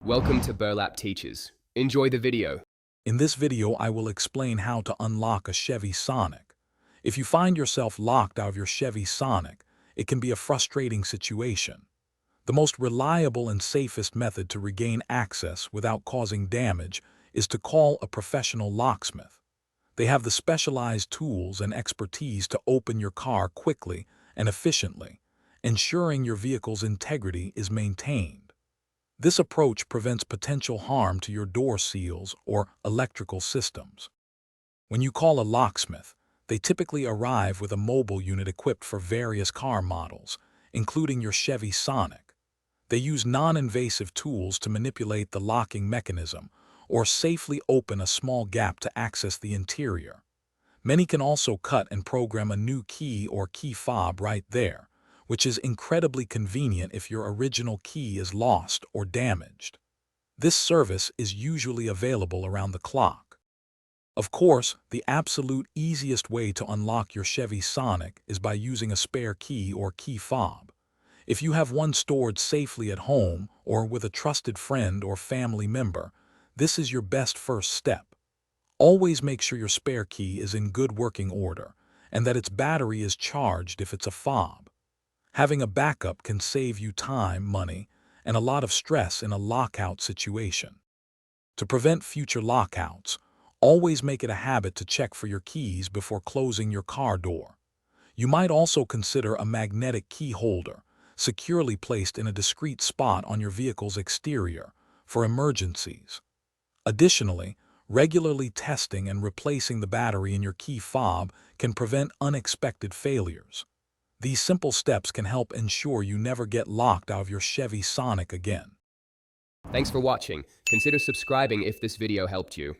Welcome to Burlap Teachers. Enjoy the video. In this video, I will explain how to unlock a Chevy Sonic. If you find yourself locked out of your Chevy Sonic, it can be a frustrating situation. The most reliable and safest method to regain access without causing damage is to call a professional locksmith. They have the specialized tools and expertise to open your car quickly and efficiently, ensuring your vehicle's integrity is maintained. This approach prevents potential harm to your door seals or electrical systems. When you call a locksmith, they typically arrive with a mobile unit equipped for various car models, including your Chevy Sonic. They use non-invasive tools to manipulate the locking mechanism or safely open a small gap to access the interior. Many can also cut and program a new key or key fob right there, which is incredibly convenient if your original key is lost or damaged. This service is usually available around the clock. Of course, the absolute easiest way to unlock your Chevy Sonic is by using a spare key or key fob. If you have one stored safely at home or with a trusted friend or family member, this is your best first step. Always make sure your spare key is in good working order and that its battery is charged if it's a fob. Having a backup can save you time, money, and a lot of stress in a lockout situation. To prevent future lockouts, always make it a habit to check for your keys before closing your car door. You might also consider a magnetic key holder, securely placed in a discreet spot on your vehicle's exterior, for emergencies. Additionally, regularly testing and replacing the battery in your key fob can prevent unexpected failures. These simple steps can help ensure you never get locked out of your Chevy Sonic again. Thanks for watching. Consider subscribing if this video helped you.